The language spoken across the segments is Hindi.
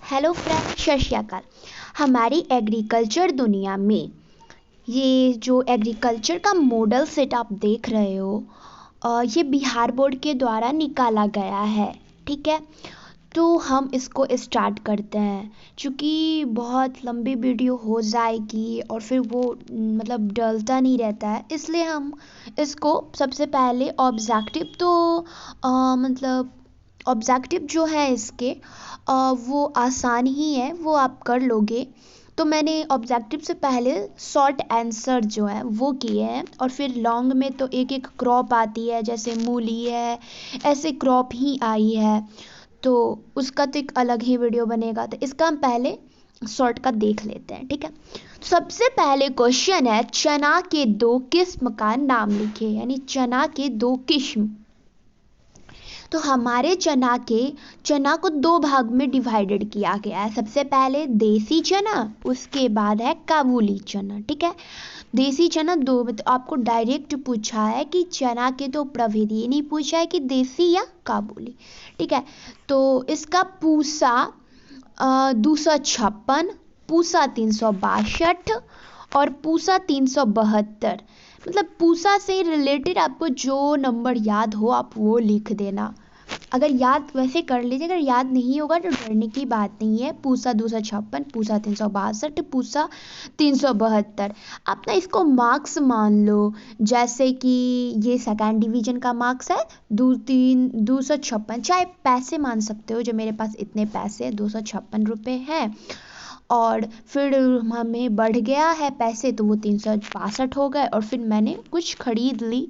हेलो फ्रेंड, सत श्री अकाल। हमारी एग्रीकल्चर दुनिया में ये जो एग्रीकल्चर का मॉडल सेट आप देख रहे हो, ये बिहार बोर्ड के द्वारा निकाला गया है। ठीक है, तो हम इसको स्टार्ट करते हैं। क्योंकि बहुत लंबी वीडियो हो जाएगी और फिर वो मतलब डलता नहीं रहता है, इसलिए हम इसको सबसे पहले ऑब्जेक्टिव मतलब ऑब्जेक्टिव जो है इसके वो आसान ही है, वो आप कर लोगे। तो मैंने ऑब्जेक्टिव से पहले शॉर्ट आंसर जो है वो किए हैं, और फिर लॉन्ग में तो एक एक क्रॉप आती है, जैसे मूली है, ऐसे क्रॉप ही आई है, तो उसका तो एक अलग ही वीडियो बनेगा। तो इसका हम पहले शॉर्ट का देख लेते हैं। ठीक है, सबसे पहले क्वेश्चन है, चना के दो किस्म का नाम लिखे। यानी चना के दो किस्म। तो हमारे चना को दो भाग में डिवाइडेड किया गया है। सबसे पहले देसी चना, उसके बाद है काबुली चना। ठीक है, देसी चना दो, तो आपको डायरेक्ट पूछा है कि चना के दो प्रभेद, ये नहीं पूछा है कि देसी या काबुली। ठीक है, तो इसका पूसा 256, पूसा 362 और पूसा 372। मतलब पूसा से रिलेटेड आपको जो नंबर याद हो आप वो लिख देना। अगर याद वैसे कर लीजिए, अगर याद नहीं होगा तो डरने की बात नहीं है। पूसा 256, पूसा 362, पूसा 372। आप ना इसको मार्क्स मान लो, जैसे कि ये सेकेंड डिवीजन का मार्क्स है 256। चाहे पैसे मान सकते हो, जो मेरे पास इतने पैसे 256 रुपये हैं, और फिर हमें बढ़ गया है पैसे तो वो 362 हो गए, और फिर मैंने कुछ खरीद ली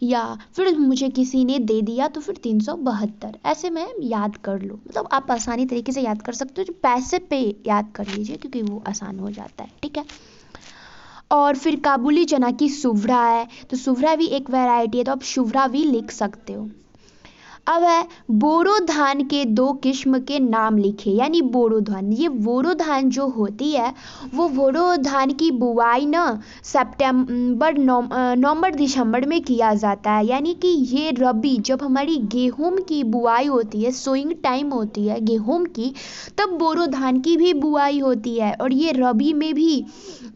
या फिर मुझे किसी ने दे दिया तो फिर 372। ऐसे में याद कर लो, मतलब आप आसानी तरीके से याद कर सकते हो। जो पैसे पे याद कर लीजिए क्योंकि वो आसान हो जाता है। ठीक है, और फिर काबुली चना की सुवरा है, तो सुवरा भी एक वैरायटी है, तो आप सुवरा भी लिख सकते हो। अब है बोरो धान के दो किस्म के नाम लिखे। यानी बोरो धान, ये बोरो धान जो होती है वो बोरो धान की बुआई ना सितंबर नवंबर दिसंबर में किया जाता है। यानी कि ये रबी, जब हमारी गेहूं की बुआई होती है, सोइंग टाइम होती है गेहूं की, तब बोरो धान की भी बुआई होती है। और ये रबी में भी,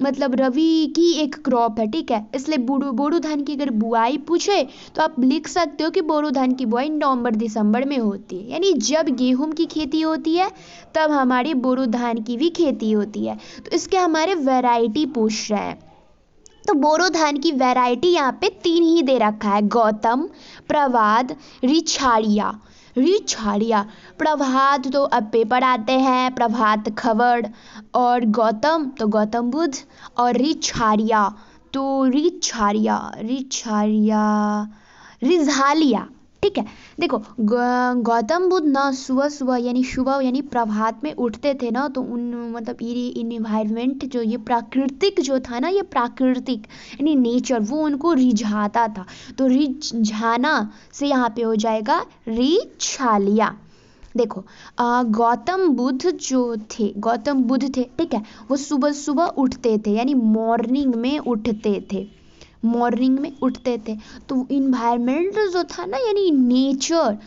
मतलब रबी की एक क्रॉप है। ठीक है, इसलिए बोरो धान की अगर बुआई पूछे तो आप लिख सकते हो कि बोरो धान की बुआई नवंबर दिसंबर में होती है। यानी जब गेहूं की खेती होती है तब हमारी बोरो धान की भी खेती होती है। तो इसके हमारे वैरायटी पूछ रहे हैं, तो बोरो धान की वैरायटी यहाँ पे 3 ही दे रखा है, गौतम, प्रभात, रिछाड़िया। रिछाड़िया, प्रभात तो अब पेपर आते हैं, प्रभात खबर, और गौतम तो गौतम बुद्ध, और रिछाड़िया तो रिछाड़िया रिछाड़िया रिझालिया। ठीक है, देखो गौतम बुद्ध ना सुबह सुबह यानी प्रभात में उठते थे ना, तो उन मतलब ये इन्वायरमेंट जो ये प्राकृतिक जो था ना, ये प्राकृतिक यानी नेचर, वो उनको रिझाता था। तो रिझाना से यहाँ पे हो जाएगा रिछालिया। देखो गौतम बुद्ध थे। ठीक है, वो सुबह सुबह उठते थे, यानी मॉर्निंग में उठते थे। तो इन्वायरमेंट जो था ना, यानी नेचर,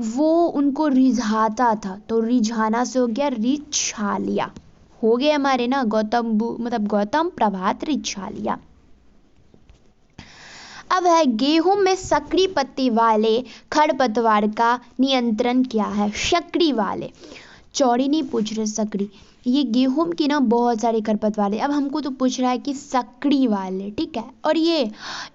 वो उनको रिझाता था, तो रिझाना से हो गया रिछालिया। हो गए हमारे ना मतलब गौतम, प्रभात, रिछालिया। अब है गेहूं में सक्रिय पत्ती वाले खरपतवार का नियंत्रण क्या है। सक्रिय वाले, चौड़ी नहीं पूछ रहे, सक्रिय। ये गेहूं की ना बहुत सारे खरपतवार है, अब हमको तो पूछ रहा है कि सक्रिय वाले। ठीक है, और ये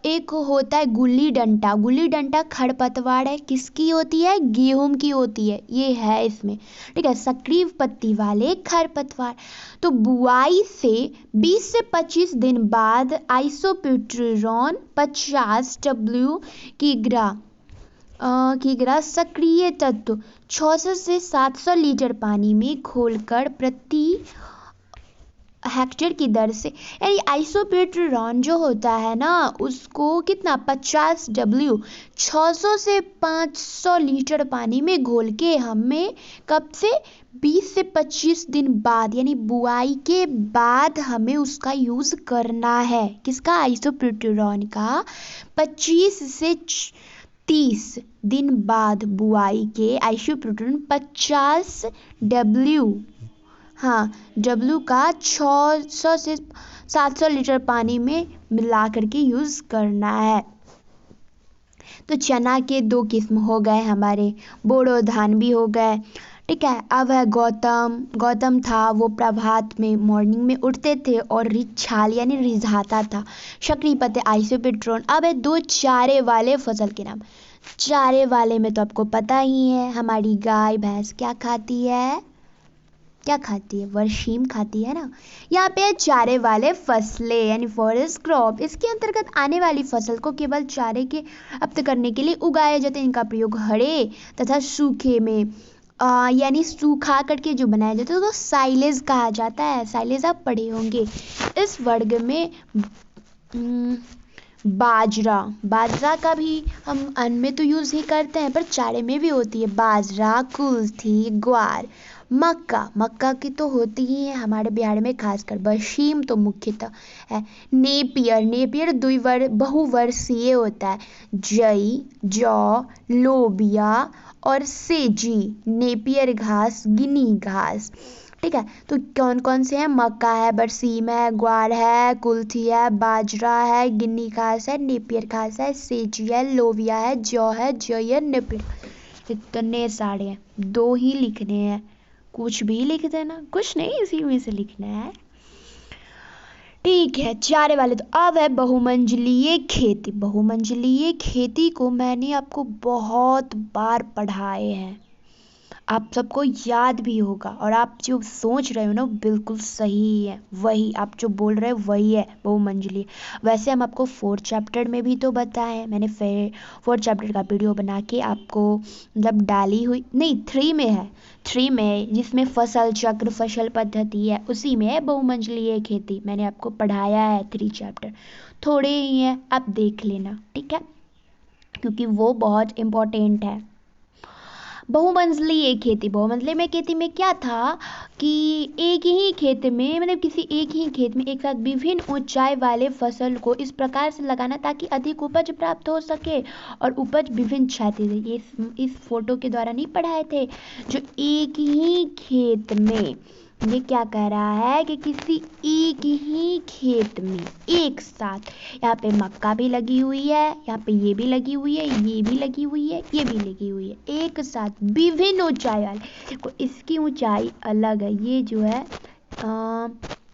एक होता है गुल्ली डंडा। गुल्ली डंडा खरपतवार है, किसकी होती है, गेहूं की होती है, ये है इसमें। ठीक है, सक्रिय पत्ती वाले खरपतवार। तो बुआई से 20 से 25 दिन बाद आइसोप्यूटेरॉन 50 किग्रा सक्रिय तत्व 600 से 700 लीटर पानी में घोलकर प्रति हेक्टेयर की दर से, यानी आइसोप्यूटेरॉन जो होता है ना, उसको कितना 50 600 से 500 लीटर पानी में घोल के हमें कब से 20 से 25 दिन बाद, यानी बुआई के बाद हमें उसका यूज करना है। किसका, आइसोप्यूटेरॉन का। 25 से 30 दिन बाद बुआई के आइसोप्यूटेरॉन 50 डब्ल्यू हाँ, डब्लू का 600 से 700 लीटर पानी में मिला करके यूज़ करना है। तो चना के 2 किस्म हो गए हमारे, बोड़ो धान भी हो गए। ठीक है, अब है गौतम था, वो प्रभात में मॉर्निंग में उठते थे और रिछाल यानी रिझाता था। शकरी पत्ते आइसोपेट्रोन। अब है 2 चारे वाले फसल के नाम। चारे वाले में तो आपको पता ही है, हमारी गाय भैंस क्या खाती है, वर्षीम खाती है ना। यहाँ पे चारे वाले फसलें यानी फॉरेस्ट क्रॉप, इसके अंतर्गत आने वाली फसल को केवल चारे के प्राप्त करने के लिए उगाए जाते हैं। इनका प्रयोग हरे तथा सूखे में यानी सूखा करके जो बनाया जाता है तो साइलेज कहा जाता है। साइलेज आप पढ़े होंगे। इस वर्ग में बाजरा का भी हम अन्न में तो यूज ही करते हैं, पर चारे में भी होती है। बाजरा, कुल्थी, ग्वार, मक्का की तो होती ही है हमारे बिहार में खासकर। बरसीम तो मुख्यतः है। नेपियर बहुवर्षीय होता है। जौ, लोबिया और सेजी, नेपियर घास, गिनी घास। ठीक है, तो कौन कौन से हैं? मक्का है, बरसीम है, ग्वार है, कुल्थी है, बाजरा है, गिन्नी घास है, नेपियर घास है, सेजी है, लोबिया है, जौ है, जय, नेपियर। इतने सारे हैं, 2 ही लिखने हैं। कुछ भी लिख देना, कुछ नहीं, इसी में से लिखना है। ठीक है, चारे वाले। तो अब है बहुमंजिलीय खेती। बहुमंजिलीय खेती को मैंने आपको बहुत बार पढ़ाए हैं, आप सबको याद भी होगा, और आप जो सोच रहे हो ना बिल्कुल सही है, वही आप जो बोल रहे हो वही है बहुमंजिली। वैसे हम आपको 4th चैप्टर में भी तो बताए हैं, मैंने 4th चैप्टर का वीडियो बना के आपको मतलब डाली हुई, नहीं 3 में है, 3 में जिसमें फसल चक्र, फसल पद्धति है, उसी में है बहुमंजिलीय खेती। मैंने आपको पढ़ाया है 3 चैप्टर, थोड़े ही हैं, आप देख लेना। ठीक है, क्योंकि वो बहुत इम्पोर्टेंट है। बहुमंजिलीय खेती में क्या था कि एक ही खेत में मतलब किसी एक ही खेत में एक साथ विभिन्न ऊंचाई वाले फसल को इस प्रकार से लगाना ताकि अधिक उपज प्राप्त हो सके, और उपज विभिन्न क्षैतिज, ये इस फोटो के द्वारा नहीं पढ़ाए थे, जो एक ही खेत में, ये क्या कह रहा है कि किसी एक ही खेत में एक साथ, यहाँ पे मक्का भी लगी हुई है, यहाँ पे ये भी लगी हुई है, ये भी लगी हुई है, ये भी लगी हुई है, एक साथ विभिन्न ऊंचाई वाले। देखो इसकी ऊंचाई अलग है, ये जो है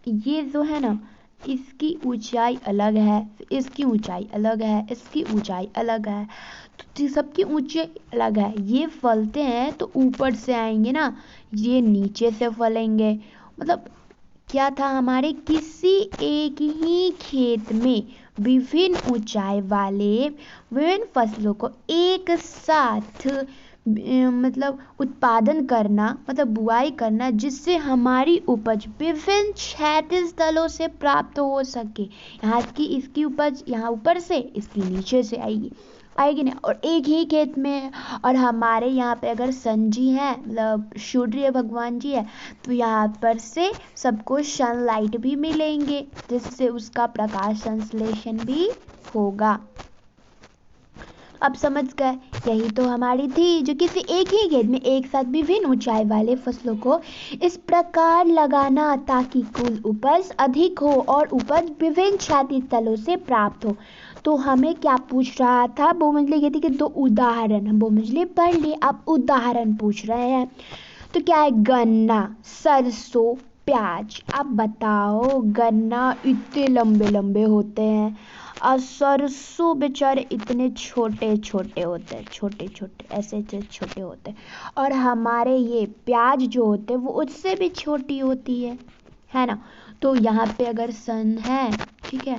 ये जो है ना, इसकी ऊंचाई अलग है, इसकी ऊंचाई अलग है, इसकी ऊंचाई अलग है, तो सबकी ऊंचाई अलग है। ये फलते हैं तो ऊपर से आएंगे ना, ये नीचे से फलेंगे। मतलब क्या था, हमारे किसी एक ही खेत में विभिन्न ऊंचाई वाले विभिन्न फसलों को एक साथ मतलब उत्पादन करना, मतलब बुआई करना, जिससे हमारी उपज विभिन्न क्षैतिज तलों से प्राप्त हो सके। यहाँ की इसकी उपज यहाँ ऊपर से, इसकी नीचे से आएगी ना, और एक ही खेत में। और हमारे यहाँ पे अगर सन जी है, मतलब सूर्य भगवान जी है, तो यहाँ पर से सबको सनलाइट भी मिलेंगे, जिससे उसका प्रकाश संश्लेषण भी होगा। अब समझ गए, यही तो हमारी थी, जो किसी एक ही खेत में एक साथ विभिन्न ऊंचाई वाले फसलों को इस प्रकार लगाना ताकि कुल उपज अधिक हो और उपज विभिन्न क्षैतिज तलों से प्राप्त हो। तो हमें क्या पूछ रहा था, बहुमंजिली खेती के 2 उदाहरण, हम बहुमंजिली पढ़ लिए, आप उदाहरण पूछ रहे हैं। तो क्या है, गन्ना, सरसों, प्याज। आप बताओ, गन्ना इतने लंबे लंबे होते हैं और सरसों बेचारे इतने छोटे छोटे होते हैं, छोटे छोटे ऐसे छोटे होते हैं, और हमारे ये प्याज जो होते हैं वो उससे भी छोटी होती है ना। तो यहाँ पे अगर सन है, ठीक है,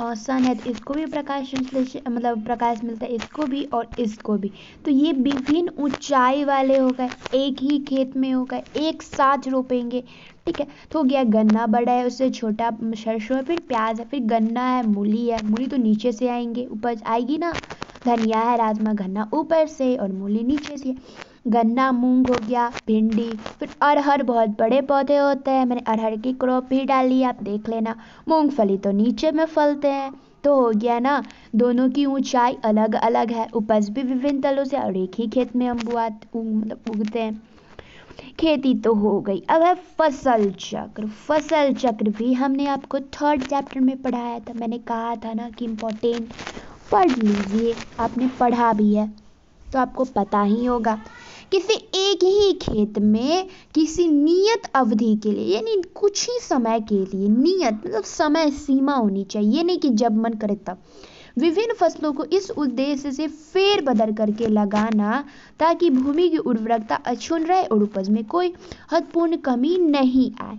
और सन है तो इसको भी प्रकाश संश्लेषण मतलब प्रकाश मिलता है, इसको भी और इसको भी। तो ये विभिन्न ऊंचाई वाले हो गए, एक ही खेत में हो गए, एक साथ रोपेंगे। ठीक है, तो हो गया गन्ना बड़ा है, उससे छोटा सरसों है, फिर प्याज है, फिर गन्ना है, मूली है, मूली तो नीचे से आएंगे, उपज आएगी ना। धनिया है, राजमा, गन्ना ऊपर से और मूली नीचे से। गन्ना, मूंग हो गया, भिंडी, फिर अरहर, बहुत बड़े पौधे होते हैं, मैंने अरहर की क्रॉप भी डाली, आप देख लेना। मूंगफली तो नीचे में फलते हैं। तो हो गया ना, दोनों की ऊंचाई अलग अलग है, उपज भी विभिन्न तलों से, और एक ही खेत में हम मतलब उगते हैं। खेती तो हो गई। अब है फसल चक्र। फसल चक्र भी हमने आपको 3rd चैप्टर में पढ़ाया था। मैंने कहा था ना कि इम्पोर्टेंट, पढ़ लीजिए, आपने पढ़ा भी है तो आपको पता ही होगा। किसी एक ही खेत में किसी नियत अवधि के लिए, यानी कुछ ही समय के लिए, नियत मतलब समय सीमा होनी चाहिए, नहीं कि जब मन करे तब, विभिन्न फसलों को इस उद्देश्य से फेर बदल करके लगाना ताकि भूमि की उर्वरकता अक्षुण्ण रहे और उपज में कोई महत्वपूर्ण कमी नहीं आए।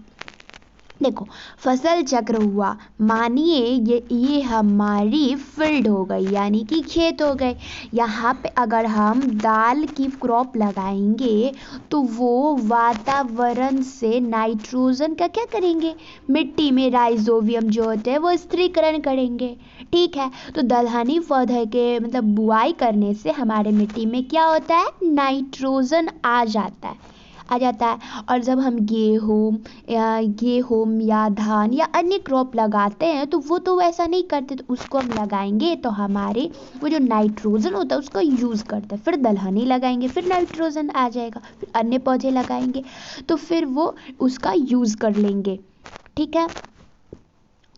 देखो, फसल चक्र हुआ, मानिए ये हमारी फील्ड हो गई, यानी कि खेत हो गए। यहाँ पे अगर हम दाल की क्रॉप लगाएंगे तो वो वातावरण से नाइट्रोजन का क्या करेंगे, मिट्टी में राइजोबियम जो होते हैं वो स्थिरीकरण करेंगे। ठीक है, तो दलहनी पौधे के मतलब बुआई करने से हमारे मिट्टी में क्या होता है, नाइट्रोजन आ जाता है। और जब हम गेहूँ या धान या अन्य क्रॉप लगाते हैं तो वो तो वैसा नहीं करते, तो उसको हम लगाएंगे तो हमारे वो जो नाइट्रोजन होता है उसका यूज़ करते हैं। फिर दलहनी लगाएंगे, फिर नाइट्रोजन आ जाएगा, फिर अन्य पौधे लगाएंगे तो फिर वो उसका यूज़ कर लेंगे। ठीक है,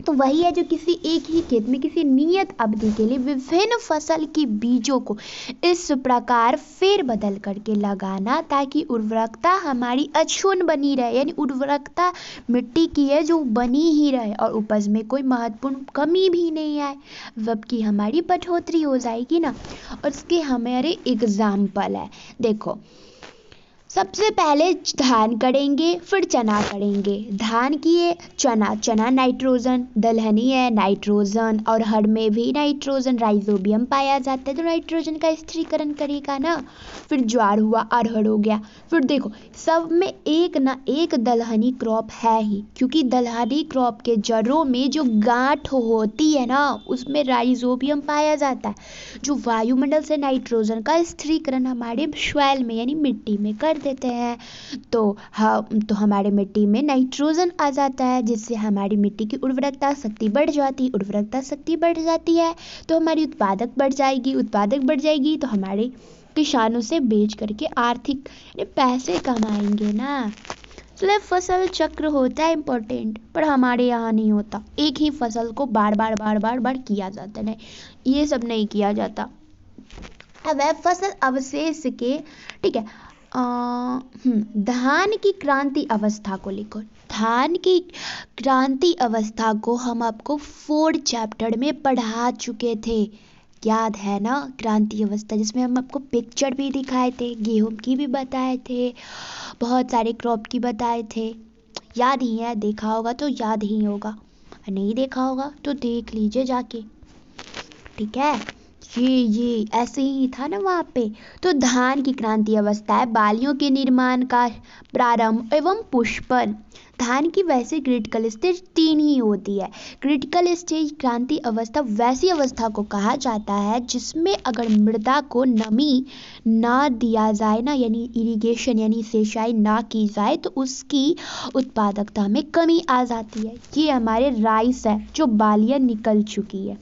तो वही है जो किसी एक ही खेत में किसी नियत अवधि के लिए विभिन्न फसल की बीजों को इस प्रकार फेर बदल करके लगाना ताकि उर्वरकता हमारी अक्षुण्ण बनी रहे, यानी उर्वरकता मिट्टी की है जो बनी ही रहे और उपज में कोई महत्वपूर्ण कमी भी नहीं आए, जबकि हमारी बढ़ोतरी हो जाएगी ना। और इसके हमारे एग्जाम्पल है, देखो सबसे पहले धान करेंगे, फिर चना करेंगे। धान किए, चना नाइट्रोजन, दलहनी है नाइट्रोजन, और हर में भी नाइट्रोजन राइजोबियम पाया जाता है तो नाइट्रोजन का स्थिरीकरण करेगा ना। फिर ज्वार हुआ, अरहर हो गया। फिर देखो सब में एक ना एक दलहनी क्रॉप है ही, क्योंकि दलहनी क्रॉप के जड़ों में जो गांठ होती है ना उसमें राइजोबियम पाया जाता है जो वायुमंडल से नाइट्रोजन का स्थिरीकरण हमारे सॉइल में यानी मिट्टी में कर देते हैं। तो हमारे मिट्टी में नाइट्रोजन आ जाता है जिससे हमारी मिट्टी की उर्वरकता शक्ति बढ़ जाती है तो हमारी उत्पादक बढ़ जाएगी तो हमारे किसानों से बेच करके आर्थिक पैसे कमाएंगे ना। इसलिए फसल चक्र होता है इम्पोर्टेंट, पर हमारे यहाँ नहीं होता। एक ही फसल को बार बार किया जाता है, ये सब नहीं किया जाता। अब है फसल अवशेष के, ठीक है, धान की क्रांति अवस्था को लिखो। धान की क्रांति अवस्था को हम आपको 4 चैप्टर में पढ़ा चुके थे, याद है ना, क्रांति अवस्था, जिसमें हम आपको पिक्चर भी दिखाए थे, गेहूं की भी बताए थे, बहुत सारे क्रॉप की बताए थे। याद ही है, देखा होगा तो याद ही होगा, नहीं देखा होगा तो देख लीजिए जाके। ठीक है, ये ऐसे ही था ना वहाँ पे। तो धान की क्रांति अवस्था है बालियों के निर्माण का प्रारंभ एवं पुष्पन। धान की वैसे क्रिटिकल स्टेज 3 ही होती है। क्रिटिकल स्टेज क्रांति अवस्था वैसी अवस्था को कहा जाता है जिसमें अगर मृदा को नमी ना दिया जाए ना, यानी इरिगेशन यानी सिंचाई ना की जाए तो उसकी उत्पादकता में कमी आ जाती है। ये हमारे राइस है जो बालियाँ निकल चुकी है।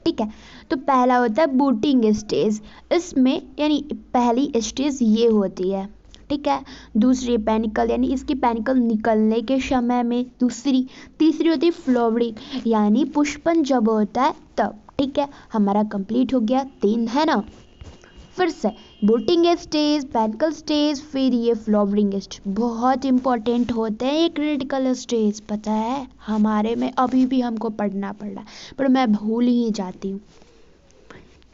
ठीक है, तो पहला होता है बूटिंग स्टेज, इसमें यानी पहली स्टेज ये होती है। ठीक है, दूसरी पैनिकल यानी इसकी पैनिकल निकलने के समय में, तीसरी होती है फ्लावरिंग यानी पुष्पन जब होता है तब। ठीक है, हमारा कंप्लीट हो गया 3 है ना। फिर से बूटिंग स्टेज, पैनिकल स्टेज, फिर ये फ्लावरिंग स्टेज, बहुत इंपॉर्टेंट होते हैं ये क्रिटिकल स्टेज। पता है हमारे में अभी भी हमको पढ़ना पड़ रहा है पर मैं भूल ही जाती हूँ,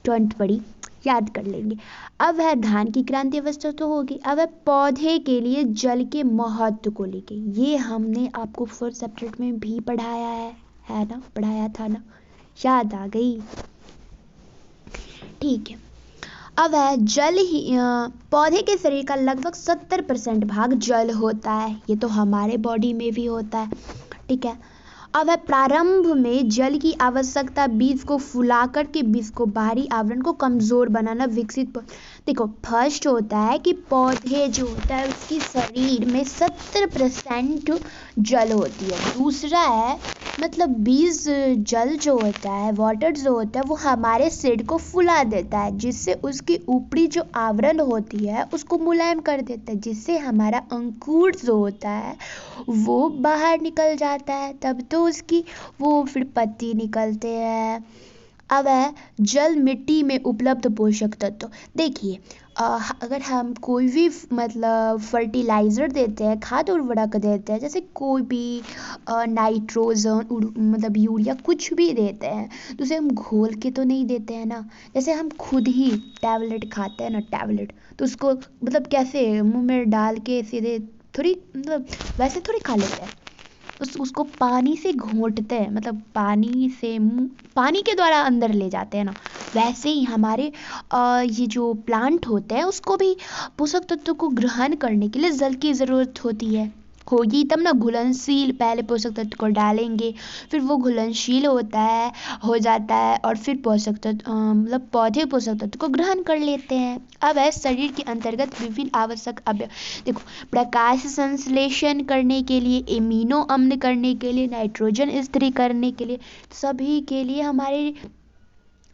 20 पढ़ी, याद कर लेंगे। अब है धान की क्रांति अवस्था तो होगी। अब है पौधे के लिए जल के महत्व को लेके, ये हमने आपको 4 सब्जेक्ट में भी पढ़ाया है ना, पढ़ाया था ना, याद आ गई। ठीक है, अब है जल ही, पौधे के शरीर का लगभग 70% भाग जल होता है, ये तो हमारे बॉडी में भी होता है। ठीक है, अब है प्रारंभ में जल की आवश्यकता बीज को फुलाकर के बीज को बाहरी आवरण को कमजोर बनाना विकसित। देखो फर्स्ट होता है कि पौधे जो होता है उसकी शरीर में 70% जल होती है। दूसरा है मतलब बीज जल जो होता है, वाटर जो होता है, वो हमारे सीड को फुला देता है, जिससे उसकी ऊपरी जो आवरण होती है उसको मुलायम कर देता है, जिससे हमारा अंकुर जो होता है वो बाहर निकल जाता है। तब तो उसकी वो फिर पत्ती निकलते हैं। अब है जल मिट्टी में उपलब्ध पोषक तत्व। देखिए अगर हम कोई भी मतलब फर्टिलाइज़र देते हैं, खाद उर्वरक देते हैं, जैसे कोई भी नाइट्रोजन मतलब यूरिया कुछ भी देते हैं, तो उसे हम घोल के तो नहीं देते हैं ना। जैसे हम खुद ही टैबलेट खाते हैं ना, टैबलेट, तो उसको मतलब कैसे मुंह में डाल के सीधे थोड़ी मतलब वैसे थोड़ी खा लेते हैं। उसको पानी से घोंटते हैं, मतलब पानी के द्वारा अंदर ले जाते हैं ना। वैसे ही हमारे ये जो प्लांट होते हैं उसको भी पोषक तत्वों को ग्रहण करने के लिए जल की ज़रूरत होगी तब ना घुलनशील पहले पोषक तत्व को डालेंगे, फिर वो घुलनशील हो जाता है और फिर पोषक तत्व मतलब पौधे पोषक तत्व को ग्रहण कर लेते हैं। अब है शरीर के अंतर्गत विभिन्न आवश्यक देखो, प्रकाश संश्लेषण करने के लिए, एमिनो अम्ल करने के लिए, नाइट्रोजन स्थिरीकरण करने के लिए, सभी के लिए हमारे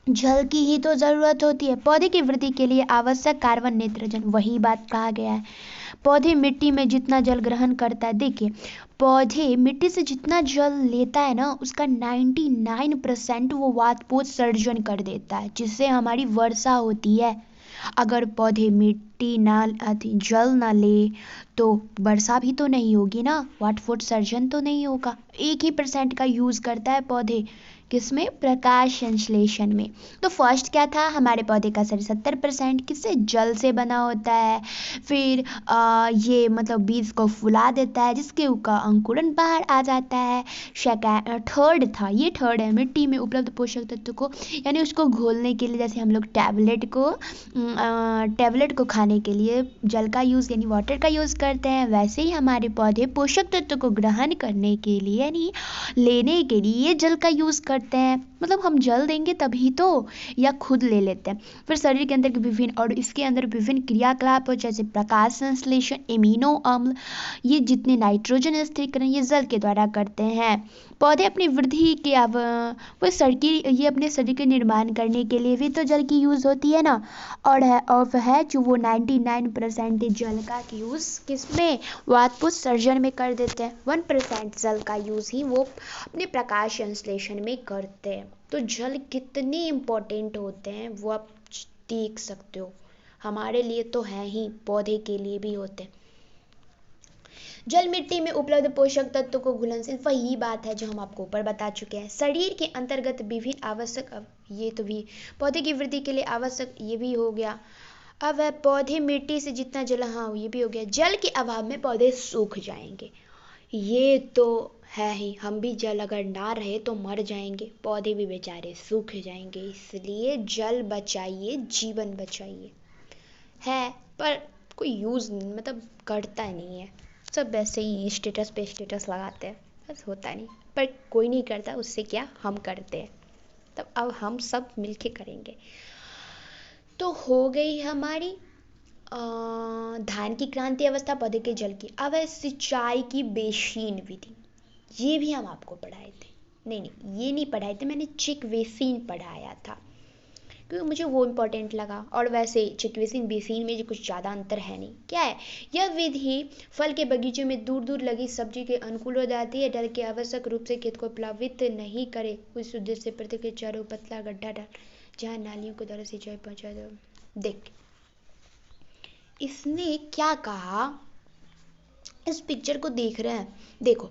जल की ही तो जरूरत होती है। पौधे की वृद्धि के लिए आवश्यक कार्बन, नाइट्रोजन, वही बात कहा गया है। पौधे मिट्टी में जितना जल ग्रहण करता है, देखिए पौधे मिट्टी से जितना जल लेता है ना, उसका 99% वो वाष्पोत्सर्जन कर देता है, जिससे हमारी वर्षा होती है। अगर पौधे मिट्टी ना जल ना ले तो वर्षा भी तो नहीं होगी ना, वाष्पोत्सर्जन तो नहीं होगा। 1% का यूज करता है पौधे, किसमें? प्रकाश संश्लेषण में। तो फर्स्ट क्या था, हमारे पौधे का शरीर 70% किससे? जल से बना होता है। फिर ये मतलब बीज को फुला देता है, जिसके का अंकुरन बाहर आ जाता है। थर्ड है मिट्टी में उपलब्ध पोषक तत्व को, यानी उसको घोलने के लिए, जैसे हम लोग टैबलेट को खाने के लिए जल का यूज़ यानी वाटर का यूज़ करते हैं, वैसे ही हमारे पौधे पोषक तत्व को ग्रहण करने के लिए यानी लेने के लिए जल का यूज़ करते हैं। मतलब हम जल देंगे तभी तो, या खुद ले लेते हैं। फिर शरीर के अंदर इसके अंदर विभिन्न क्रियाकलाप जैसे प्रकाश संश्लेषण, एमिनो अम्ल, ये जितने नाइट्रोजन स्थिरीकरण ये जल के द्वारा करते हैं। पौधे अपनी वृद्धि के ये अपने शरीर के निर्माण करने के लिए भी तो जल की यूज़ होती है ना। और है जो वो 99% जल का यूज़ किसमें? वाष्पोत्सर्जन में कर देते हैं। 1% जल का यूज़ ही वो अपने प्रकाश संश्लेषण में करते हैं। तो जल कितने इम्पोर्टेंट होते हैं वो आप देख सकते हो। हमारे लिए तो है ही, पौधे के लिए भी होते हैं। जल मिट्टी में उपलब्ध पोषक तत्वों को घुलनशील, वही बात है जो हम आपको ऊपर बता चुके हैं। शरीर के अंतर्गत विभिन्न आवश्यक, अब ये तो भी पौधे की वृद्धि के लिए आवश्यक, ये भी हो गया। अब है पौधे मिट्टी से जितना जल, हाँ ये भी हो गया। जल के अभाव में पौधे सूख जाएंगे, ये तो है ही। हम भी जल अगर ना रहे तो मर जाएंगे, पौधे भी बेचारे सूख जाएंगे। इसलिए जल बचाइए, जीवन बचाइए। है पर कोई यूज़ नहीं, मतलब करता नहीं है, सब वैसे ही स्टेटस पे स्टेटस लगाते हैं, बस होता नहीं। पर कोई नहीं करता, उससे क्या, हम करते हैं। तब अब हम सब मिलके करेंगे। तो हो गई हमारी धान की क्रांति अवस्था, पौधे के जल की। अब है सिंचाई की बेसिन विधि, ये भी हम आपको पढ़ाए थे। नहीं, ये नहीं पढ़ाए थे, मैंने चिक बेसिन पढ़ाया था क्योंकि मुझे वो इम्पोर्टेंट लगा। और वैसे चिक बेसिन में जो कुछ ज़्यादा अंतर है नहीं। क्या है, यह विधि फल के बगीचे में दूर दूर लगी सब्जी के अनुकूल हो जाती है। डल के आवश्यक रूप से खेत को प्लावित नहीं करे, उस उद्देश्य से प्रत्येक के चारों पतला गड्ढा डाल, जहाँ नालियों के द्वारा सिंचाई पहुँचा दो। देख इसने क्या कहा, इस पिक्चर को देख रहे हैं, देखो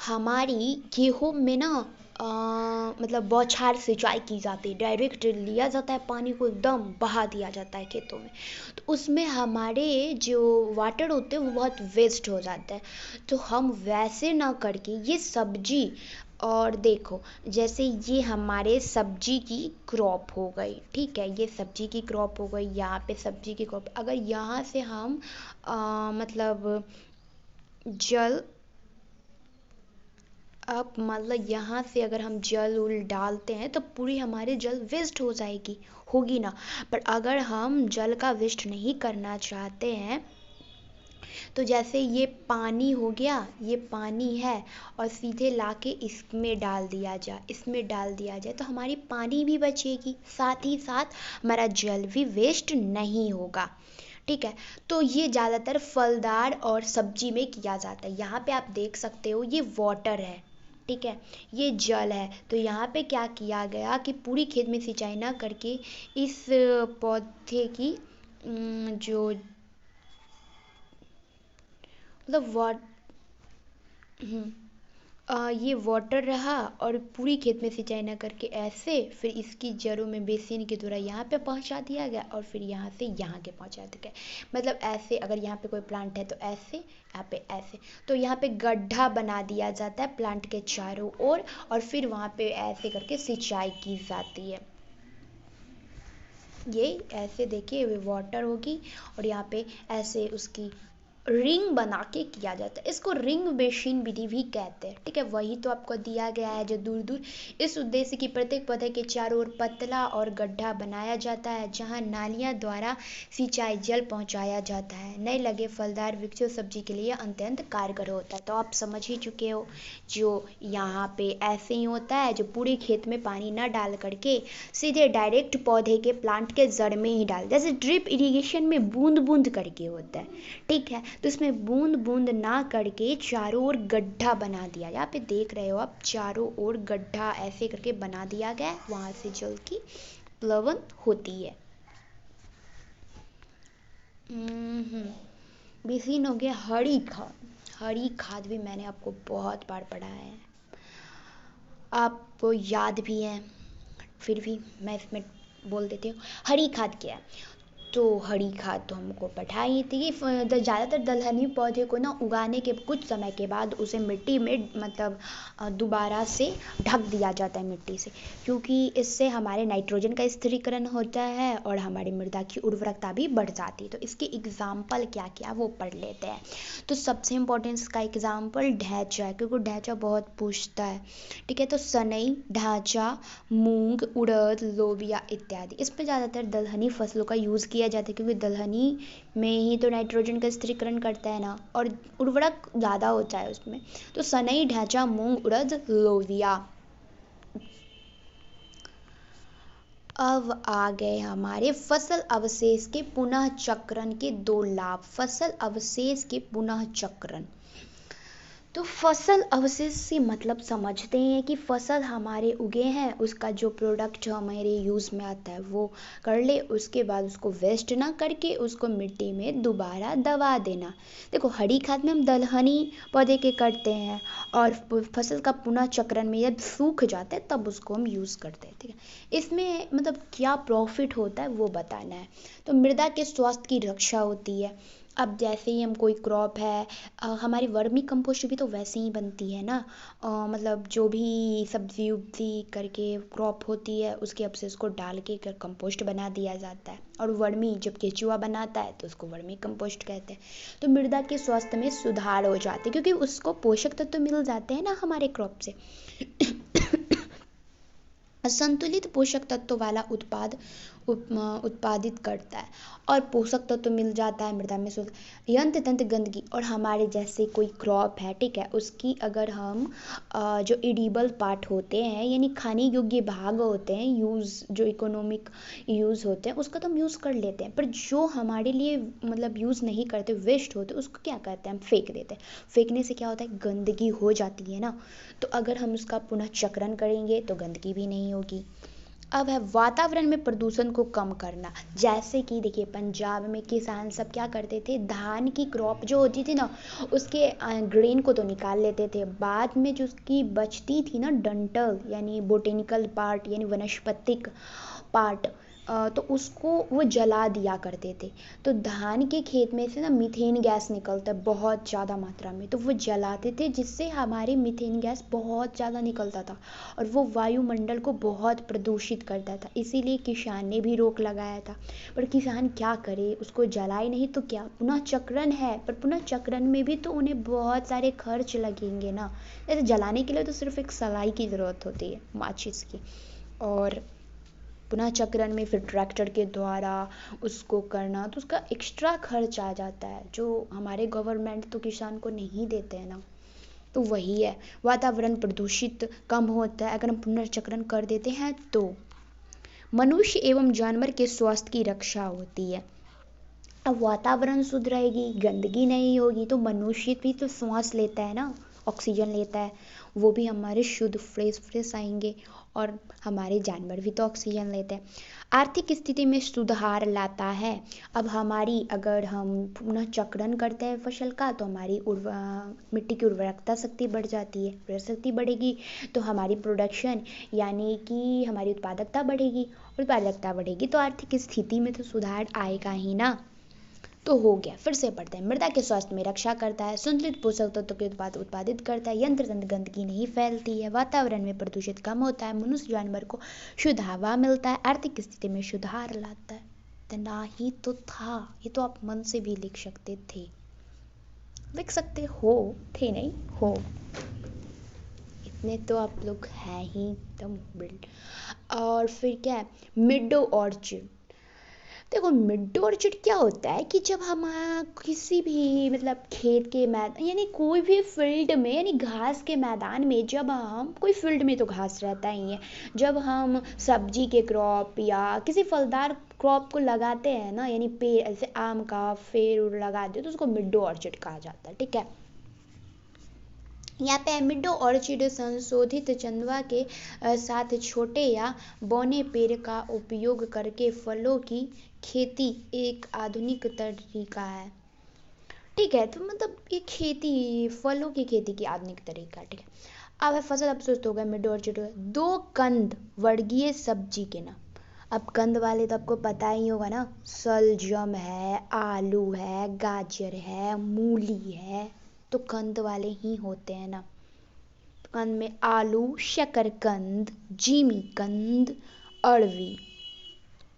हमारी गेहूं में ना मतलब बौछार सिंचाई की जाती है, डायरेक्ट लिया जाता है पानी को, एकदम बहा दिया जाता है खेतों में। तो उसमें हमारे जो वाटर होते हैं वो बहुत वेस्ट हो जाता है। तो हम वैसे ना करके ये सब्जी, और देखो जैसे ये हमारे सब्जी की क्रॉप हो गई, ठीक है, ये सब्जी की क्रॉप हो गई, यहाँ पे सब्जी की क्रॉप, अगर यहाँ से हम मतलब जल, अब मतलब यहाँ से अगर हम जल उल डालते हैं तो पूरी हमारी जल वेस्ट होगी ना। पर अगर हम जल का वेस्ट नहीं करना चाहते हैं तो जैसे ये पानी हो गया, ये पानी है और सीधे लाके इसमें डाल दिया जाए तो हमारी पानी भी बचेगी, साथ ही साथ हमारा जल भी वेस्ट नहीं होगा। ठीक है, तो ये ज़्यादातर फलदार और सब्जी में किया जाता है। यहाँ पे आप देख सकते हो ये वाटर है, ठीक है, ये जल है। तो यहाँ पे क्या किया गया कि पूरी खेत में सिंचाई ना करके इस पौधे की जो मतलब ये वाटर रहा और पूरी खेत में सिंचाई ना करके ऐसे फिर इसकी जड़ों में बेसिन के द्वारा यहाँ पे पहुँचा दिया गया और फिर यहाँ से यहाँ के पहुँचा दिया गया। मतलब ऐसे अगर यहाँ पे कोई प्लांट है तो ऐसे, यहाँ पे ऐसे, तो यहाँ पे गड्ढा बना दिया जाता है प्लांट के चारों ओर और फिर वहाँ पे ऐसे करके सिंचाई की जाती है। ये ऐसे देखिए वाटर होगी और यहाँ पे ऐसे उसकी रिंग बना के किया जाता है। इसको रिंग बेसिन विधि भी कहते हैं। ठीक है, वही तो आपको दिया गया है जो दूर दूर इस उद्देश्य की प्रत्येक पौधे के चारों ओर पतला और गड्ढा बनाया जाता है जहां नालियां द्वारा सिंचाई जल पहुंचाया जाता है। नए लगे फलदार वृक्षों सब्जी के लिए अत्यंत कारगर होता है। तो आप समझ ही चुके हो, जो यहाँ पे ऐसे ही होता है, जो पूरे खेत में पानी न डाल करके सीधे डायरेक्ट पौधे के प्लांट के जड़ में ही डाल, जैसे ड्रिप इरिगेशन में बूंद बूंद करके होता है। ठीक है, तो इसमें बूंद बूंद ना करके चारों ओर गड्ढा बना दिया। यहाँ पे देख रहे हो आप, चारों ओर गड्ढा ऐसे करके बना दिया गया, वहां से जल की प्लवन होती है। बेसिन हो गया हरी खाद। हरी खाद भी मैंने आपको बहुत बार पढ़ाया है, आपको याद भी है, फिर भी मैं इसमें बोल देती हूँ। हरी खाद क्या है? तो हरी खाद तो हमको पढ़ाई थी। ज़्यादातर दलहनी पौधे को ना उगाने के कुछ समय के बाद उसे मिट्टी में मतलब दोबारा से ढक दिया जाता है मिट्टी से, क्योंकि इससे हमारे नाइट्रोजन का स्थिरीकरण होता है और हमारी मृदा की उर्वरकता भी बढ़ जाती है। तो इसके एग्जाम्पल क्या क्या वो पढ़ लेते हैं। तो सबसे इम्पोर्टेंट इसका एग्जाम्पल ढैंचा है, क्योंकि ढैंचा बहुत पूछता है। ठीक है, तो सनई, ढांचा, मूंग, उड़द, लोबिया इत्यादि, इस पर ज़्यादातर दलहनी फसलों का यूज़ किया जाता है, क्योंकि दलहनी में ही तो नाइट्रोजन का स्थिरीकरण करता है ना, और उर्वरक ज़्यादा होता है उसमें। तो सनई, ढांचा, मूंग, उड़द, लोबिया। अब आ गए हमारे फसल अवशेष के पुनः चक्रण के 2 लाभ। फसल अवशेष के पुनः चक्रण, तो फसल अवशेष से मतलब समझते हैं कि फसल हमारे उगे हैं, उसका जो प्रोडक्ट हमारे यूज़ में आता है वो कर ले, उसके बाद उसको वेस्ट ना करके उसको मिट्टी में दोबारा दबा देना। देखो, हरी खाद में हम दलहनी पौधे के करते हैं और फसल का पुनः चक्रण में जब सूख जाता है तब उसको हम यूज़ करते हैं। ठीक है, इसमें मतलब क्या प्रॉफिट होता है वो बताना है। तो मृदा के स्वास्थ्य की रक्षा होती है। अब जैसे ही हम कोई क्रॉप है, हमारी वर्मी कंपोस्ट भी तो वैसे ही बनती है ना, मतलब जो भी सब्जी उब्जी करके क्रॉप होती है उसके अवशेष को डाल के कंपोस्ट बना दिया जाता है, और वर्मी जब केचुआ बनाता है तो उसको वर्मी कंपोस्ट कहते हैं। तो मृदा के स्वास्थ्य में सुधार हो जाते हैं, क्योंकि उसको पोषक तत्व तो मिल जाते हैं ना हमारे क्रॉप से। संतुलित पोषक तत्व वाला उत्पादित करता है और पोषक तत्व तो मिल जाता है मृदा में। यंत्र तंत्र गंदगी, और हमारे जैसे कोई क्रॉप है, ठीक है, उसकी अगर हम जो एडिबल पार्ट होते हैं यानी खाने योग्य भाग होते हैं, जो इकोनॉमिक यूज़ होते हैं, उसका तो हम यूज़ कर लेते हैं, पर जो हमारे लिए मतलब यूज़ नहीं करते, वेस्ट होते, उसको क्या करते हैं, हम फेंक देते हैं। फेंकने से क्या होता है, गंदगी हो जाती है ना। तो अगर हम उसका पुनः चक्रण करेंगे तो गंदगी भी नहीं होगी। अब है वातावरण में प्रदूषण को कम करना। जैसे कि देखिए, पंजाब में किसान सब क्या करते थे, धान की क्रॉप जो होती थी ना, उसके ग्रेन को तो निकाल लेते थे, बाद में जो उसकी बचती थी ना डंठल यानी बोटेनिकल पार्ट यानी वनस्पतिक पार्ट, तो उसको वो जला दिया करते थे। तो धान के खेत में से ना मीथेन गैस निकलता है बहुत ज़्यादा मात्रा में, तो वो जलाते थे, जिससे हमारे मीथेन गैस बहुत ज़्यादा निकलता था और वो वायुमंडल को बहुत प्रदूषित करता था। इसीलिए किसान ने भी रोक लगाया था, पर किसान क्या करे, उसको जलाए नहीं तो क्या, पुनः चक्रण है, पर पुनः चक्रण में भी तो उन्हें बहुत सारे खर्च लगेंगे ना। जैसे जलाने के लिए तो सिर्फ एक सलाई की ज़रूरत होती है, माचिस की, और पुनः चक्रण में फिर ट्रैक्टर के द्वारा उसको करना, तो उसका एक्स्ट्रा खर्च आ जाता है जो हमारे गवर्नमेंट तो किसान को नहीं देते हैं ना। तो वही है, वातावरण प्रदूषित कम होता है अगर हम पुनर्चक्रण कर देते हैं तो। मनुष्य एवं जानवर के स्वास्थ्य की रक्षा होती है। अब वातावरण शुद्ध रहेगी, गंदगी नहीं होगी, तो मनुष्य भी तो सांस लेता है ना, ऑक्सीजन लेता है, वो भी हमारे शुद्ध फ्रेश आएंगे, और हमारे जानवर भी तो ऑक्सीजन लेते हैं। आर्थिक स्थिति में सुधार लाता है। अब हमारी अगर हम पुनः चक्रण करते हैं फसल का, तो हमारी मिट्टी की उर्वरकता शक्ति बढ़ जाती है, उर्वरक शक्ति बढ़ेगी तो हमारी प्रोडक्शन यानी कि हमारी उत्पादकता बढ़ेगी, उत्पादकता बढ़ेगी तो आर्थिक स्थिति में तो सुधार आएगा ही ना। तो हो गया, फिर से पढ़ते हैं। मृदा के स्वास्थ्य में रक्षा करता है, संतुलित पोषक तत्वों के उत्पाद उत्पादित करता है, यंत्र तंत्र गंदगी नहीं फैलती है, वातावरण में प्रदूषित कम होता है, मनुष्य जानवर को शुद्ध हवा मिलता है, आर्थिक स्थिति में सुधार लाता है। इतना ही तो था, ये तो आप मन से भी लिख सकते थे, लिख सकते हो, थे नहीं हो, इतने तो आप लोग हैं ही एकदम बिल्ड। और फिर क्या है, मिडो ऑर्चिड। देखो मिड ऑर्चिड क्या होता है कि जब हम किसी भी मतलब खेत के मैदान यानी कोई भी फील्ड में यानी घास के मैदान में, जब हम कोई फील्ड में तो घास रहता ही है, जब हम सब्जी के क्रॉप या किसी फलदार क्रॉप को लगाते हैं ना, यानी पेड़ ऐसे आम का पेड़ लगाते हैं तो उसको मिड ऑर्चिड कहा जाता है। ठीक है, यहाँ पे मिडो ऑर्चिड संशोधित चंदवा के साथ छोटे या बौने पेड़ का उपयोग करके फलों की खेती एक आधुनिक तरीका है। ठीक है, तो मतलब ये खेती फलों की खेती की आधुनिक तरीका। ठीक है, अब है फसल अवशिष्ट हो गया, मिडो ऑर्चिड हो गया। दो कंद वर्गीय सब्जी के नाम। अब कंद वाले तो आपको पता ही होगा ना, सलजम है, आलू है, गाजर है, मूली है, तो कंद वाले ही होते हैं ना। कंद में आलू, शकरकंद, जिमी कंद, अरवी,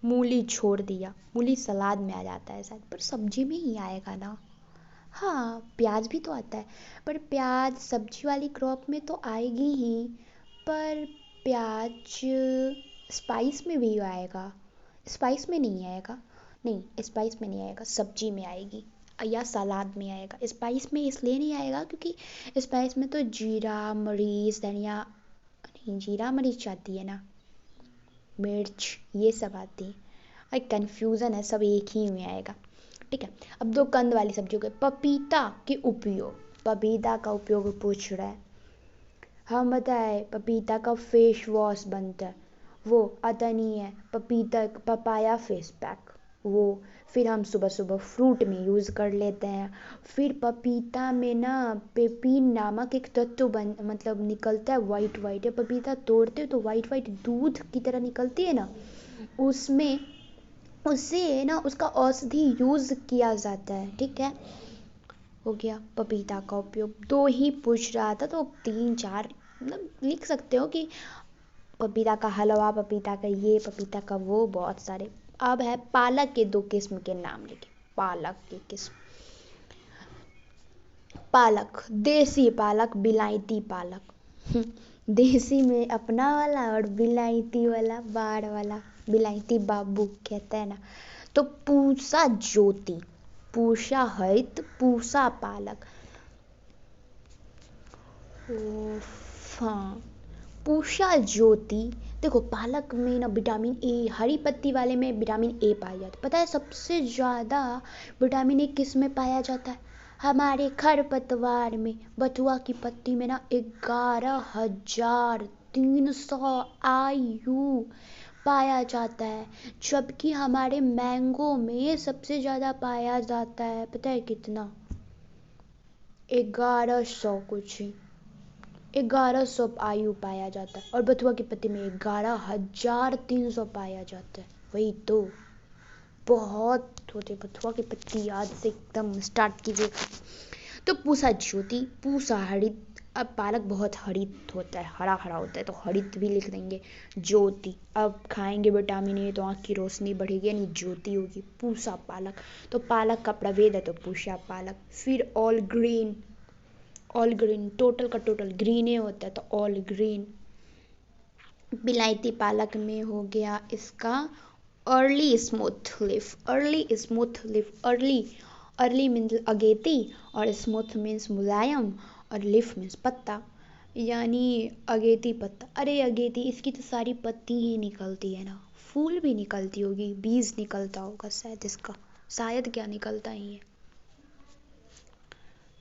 मूली छोड़ दिया, मूली सलाद में आ जाता है शायद, पर सब्जी में ही आएगा ना। हाँ, प्याज भी तो आता है, पर प्याज सब्जी वाली क्रॉप में तो आएगी ही, पर प्याज स्पाइस में भी आएगा, स्पाइस में नहीं आएगा, नहीं स्पाइस में नहीं आएगा, सब्जी में आएगी या सलाद में आएगा। स्पाइस में इसलिए नहीं आएगा क्योंकि स्पाइस में तो जीरा मरीच धनिया नहीं, जीरा मरीच आती है ना, मिर्च ये सब आती है, कंफ्यूजन है, सब एक ही में आएगा। ठीक है, अब दो कंद वाली सब्जियों के पपीता के उपयोग, पपीता का उपयोग पूछ रहा है, हम बताए पपीता का फेस वॉश बनता है, वो आता नहीं है, पपीता पपाया फेस पैक वो, फिर हम सुबह सुबह फ्रूट में यूज़ कर लेते हैं। फिर पपीता में ना पेपिन नामक एक तत्व मतलब निकलता है, वाइट वाइट है, पपीता तोड़ते हो तो वाइट वाइट दूध की तरह निकलती है ना, उसमें उससे ना उसका औषधि यूज़ किया जाता है। ठीक है, हो गया पपीता का उपयोग। दो ही पूछ रहा था तो 3 4 मतलब लिख सकते हो कि पपीता का हलवा, पपीता का ये, पपीता का वो, बहुत सारे। अब है पालक के 2 किस्म के नाम लिखे। पालक के किस्म, पालक, देसी पालक, बिलायती पालक। देसी में अपना वाला और बिलायती वाला बाढ़ वाला, बिलायती बाबू कहते हैं ना। तो पूसा ज्योति, पूषा हरित, पूसा पालक, हाँ पूषा ज्योति। देखो पालक में ना विटामिन ए, हरी पत्ती वाले में विटामिन ए पाया जाता है। पता है सबसे ज़्यादा विटामिन ए किस में पाया जाता है? हमारे खरपतवार में, बथुआ की पत्ती में ना 11,300 IU पाया जाता है, जबकि हमारे मैंगो में सबसे ज़्यादा पाया जाता है, पता है कितना? 1100 कुछ, 1100 IU पाया जाता है, और बथुआ की पत्ती में 11,300 पाया जाता है। वही तो बहुत होते, बथुआ की पत्ती याद से एकदम स्टार्ट कीजिए। तो पूसा ज्योति, पूसा हरित। अब पालक बहुत हरित होता है, हरा हरा होता है, तो हरित भी लिख देंगे। ज्योति, अब खाएंगे विटामिन ए तो आँख की रोशनी बढ़ेगी, यानी ज्योति होगी। पूसा पालक, तो पालक का प्रभेद है तो पूसा पालक। फिर all green, all green total का टोटल ग्रीन ही होता है, तो ऑल ग्रीन। बिलायती पालक में हो गया इसका early smooth leaf. Early smooth leaf, early, early means अगेती और स्मूथ मीन्स मुलायम और लीफ मीन्स पत्ता, यानी अगेती पत्ता। अरे अगेती, इसकी तो सारी पत्ती ही निकलती है ना, फूल भी निकलती होगी, बीज निकलता होगा शायद इसका, शायद क्या निकलता ही है।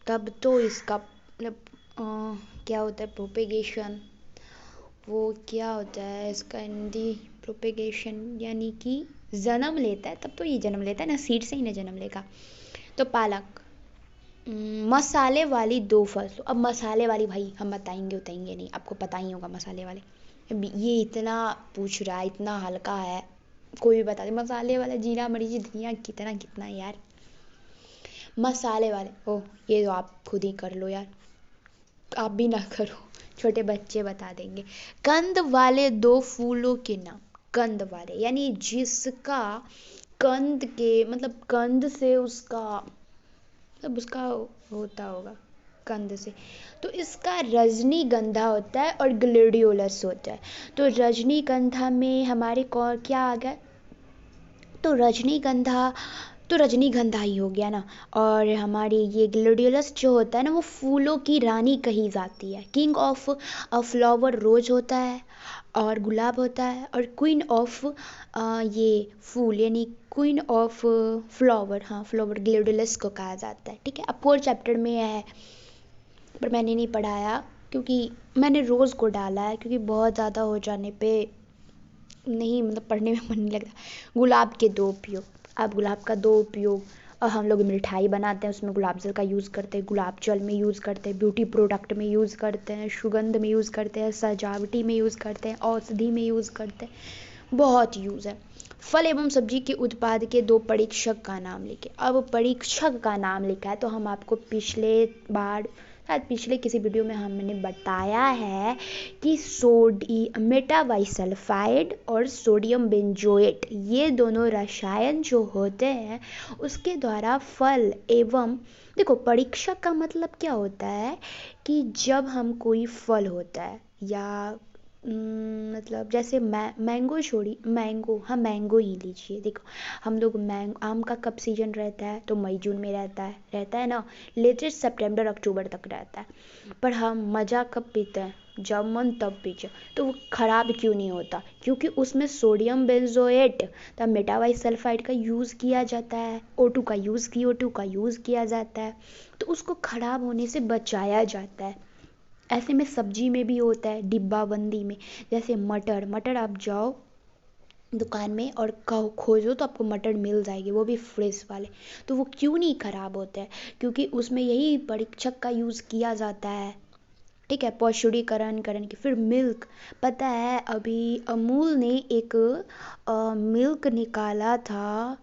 तब तो इसका मतलब क्या होता है प्रोपेगेशन, वो क्या होता है इसका हिंदी, प्रोपेगेशन यानी कि जन्म लेता है, तब तो ये जन्म लेता है ना, सीड से ही ना जन्म लेगा। तो पालक, मसाले वाली 2 फसलों। अब मसाले वाली भाई हम बताएंगे नहीं, आपको पता ही होगा मसाले वाले, ये इतना पूछ रहा है, इतना हल्का है, कोई भी बता दे। मसाले वाला जीरा मरीच धनिया कितना कितना यार, मसाले वाले। ओह, ये तो आप खुद ही कर लो यार, आप भी ना करो, छोटे बच्चे बता देंगे। कंद वाले 2 फूलों के नाम। कंद वाले यानी जिसका कंद के मतलब कंद से उसका मतलब उसका होता होगा कंद से, तो इसका रजनीगंधा होता है और ग्लेडियोलस होता है। तो रजनीगंधा में हमारे कौन क्या आ गया, तो रजनीगंधा, तो रजनीगंधा ही हो गया ना। और हमारी ये ग्लेडियोलस जो होता है ना, वो फूलों की रानी कही जाती है। किंग ऑफ अ फ्लावर रोज होता है और गुलाब होता है, और क्वीन ऑफ ये फूल यानी क्वीन ऑफ फ्लावर, हाँ फ्लावर ग्लेडियोलस को कहा जाता है। ठीक है, अब 4 चैप्टर में है, पर मैंने नहीं पढ़ाया क्योंकि मैंने रोज़ को डाला है, क्योंकि बहुत ज़्यादा हो जाने पे नहीं मतलब पढ़ने में मन नहीं लगता। गुलाब के 2 उपयोग। अब गुलाब का 2 उपयोग, और हम लोग मिठाई बनाते हैं उसमें गुलाब जल का यूज़ करते हैं, गुलाब जल में यूज़ करते हैं, ब्यूटी प्रोडक्ट में यूज़ करते हैं, सुगंध में यूज़ करते हैं, सजावटी में यूज़ करते हैं, औषधि में यूज़ करते हैं, बहुत यूज़ है। फल एवं सब्जी के उत्पाद के 2 परीक्षक का नाम लिखे। अब परीक्षक का नाम लिखा है तो हम आपको पिछले बार शायद पिछले किसी वीडियो में हमने बताया है कि मेटावाइसल्फाइड और सोडियम बेंजोएट, ये दोनों रसायन जो होते हैं उसके द्वारा फल एवं, देखो परीक्षक का मतलब क्या होता है कि जब हम कोई फल होता है या मतलब जैसे मैंगो छोड़ी, मैंगो, हाँ मैंगो ही लीजिए। देखो हम लोग आम का कब सीजन रहता है, तो मई जून में रहता है ना, लेटेस्ट सितंबर अक्टूबर तक रहता है। पर हम मज़ा कब पीते हैं, जब मन तब पीछे, तो वो ख़राब क्यों नहीं होता, क्योंकि उसमें सोडियम बेंजोएट तब मेटावाइसल्फाइड का यूज़ किया जाता है, O2 का यूज़ CO2 का यूज़ किया जाता है, तो उसको ख़राब होने से बचाया जाता है। ऐसे में सब्जी में भी होता है डिब्बाबंदी में, जैसे मटर, मटर आप जाओ दुकान में और खोजो तो आपको मटर मिल जाएगी, वो भी फ्रेश वाले। तो वो क्यों नहीं ख़राब होते हैं, क्योंकि उसमें यही परीक्षक का यूज़ किया जाता है। ठीक है, पौष्टिकरण करण की। फिर मिल्क, पता है अभी अमूल ने एक मिल्क निकाला था,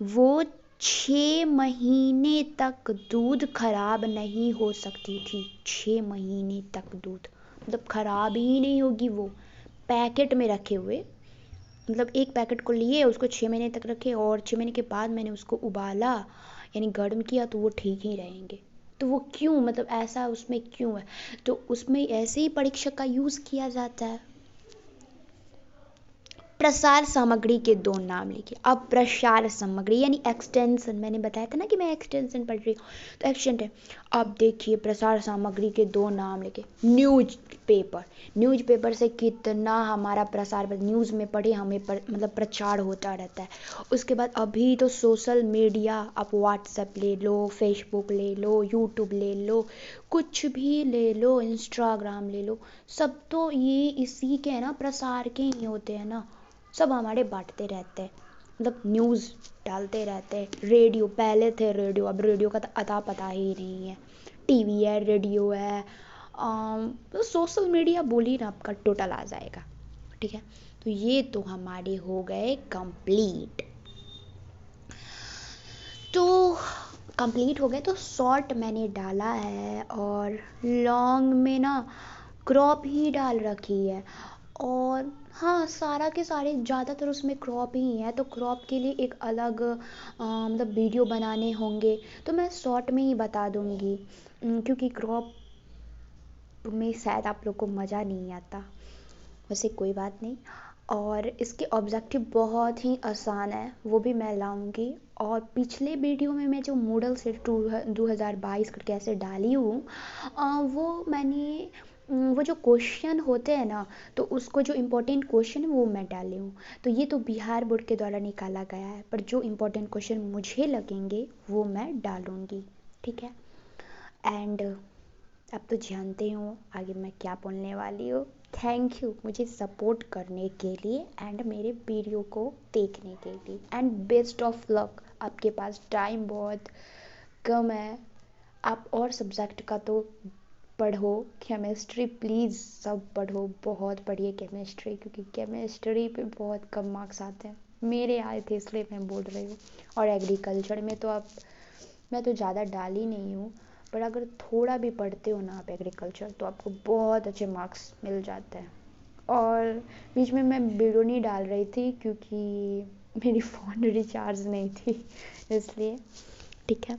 वो 6 महीने तक दूध खराब नहीं हो सकती थी। 6 महीने तक दूध मतलब खराब ही नहीं होगी वो, पैकेट में रखे हुए, मतलब एक पैकेट को लिए उसको 6 महीने तक रखे और 6 महीने के बाद मैंने उसको उबाला यानी गर्म किया तो वो ठीक ही रहेंगे। तो वो क्यों, मतलब ऐसा उसमें क्यों है, तो उसमें ऐसे ही परीक्षक का यूज़ किया जाता है। प्रसार सामग्री के 2 नाम लिखिए। अब प्रसार सामग्री यानी एक्सटेंशन, मैंने बताया था ना कि मैं एक्सटेंशन पढ़ रही हूँ, तो एक्सटेंट है। अब देखिए प्रसार सामग्री के 2 नाम लिखे। न्यूज पेपर, न्यूज पेपर से कितना हमारा प्रसार, न्यूज़ में पढ़े हमें मतलब प्रचार होता रहता है। उसके बाद अभी तो सोशल मीडिया, आप व्हाट्सएप ले लो, फेसबुक ले लो, यूट्यूब ले लो, कुछ भी ले लो, इंस्टाग्राम ले लो, सब तो ये इसी के है ना, प्रसार के ही होते हैं ना, सब हमारे बांटते रहते हैं, मतलब न्यूज़ डालते रहते हैं। रेडियो, पहले थे रेडियो, अब रेडियो का तो अता पता ही नहीं है। टीवी है, रेडियो है, तो सोशल मीडिया बोली ना आपका टोटल आ जाएगा। ठीक है, तो ये तो हमारे हो गए कंप्लीट। तो कंप्लीट हो गए, तो शॉर्ट मैंने डाला है और लॉन्ग में ना क्रॉप ही डाल रखी है। और हाँ, सारा के सारे ज़्यादातर उसमें क्रॉप ही है, तो क्रॉप के लिए एक अलग मतलब वीडियो बनाने होंगे, तो मैं शॉर्ट में ही बता दूँगी, क्योंकि क्रॉप में शायद आप लोग को मज़ा नहीं आता। वैसे कोई बात नहीं। और इसके ऑब्जेक्टिव बहुत ही आसान है, वो भी मैं लाऊंगी। और पिछले वीडियो में मैं जो मॉडल सेट 2022 करके ऐसे डाली हूँ, वो मैंने वो जो क्वेश्चन होते हैं ना, तो उसको जो इम्पोर्टेंट क्वेश्चन है वो मैं डाली हूँ। तो ये तो बिहार बोर्ड के द्वारा निकाला गया है, पर जो इम्पोर्टेंट क्वेश्चन मुझे लगेंगे वो मैं डालूंगी, ठीक है। एंड अब तो जानते हो आगे मैं क्या बोलने वाली हूँ। थैंक यू मुझे सपोर्ट करने के लिए एंड मेरे वीडियो को देखने के लिए, एंड बेस्ट ऑफ लक। आपके पास टाइम बहुत कम है, आप और सब्जेक्ट का तो पढ़ो, केमिस्ट्री प्लीज़ सब पढ़ो, बहुत पढ़िए केमिस्ट्री, क्योंकि केमिस्ट्री पे बहुत कम मार्क्स आते हैं। मेरे आए थे इसलिए मैं बोल रही हूँ। और एग्रीकल्चर में तो आप, मैं तो ज़्यादा डाल ही नहीं हूँ, पर अगर थोड़ा भी पढ़ते हो ना आप एग्रीकल्चर, तो आपको बहुत अच्छे मार्क्स मिल जाते हैं। और बीच में मैं वीडियो नहीं डाल रही थी क्योंकि मेरी फ़ोन रिचार्ज नहीं थी, इसलिए। ठीक है।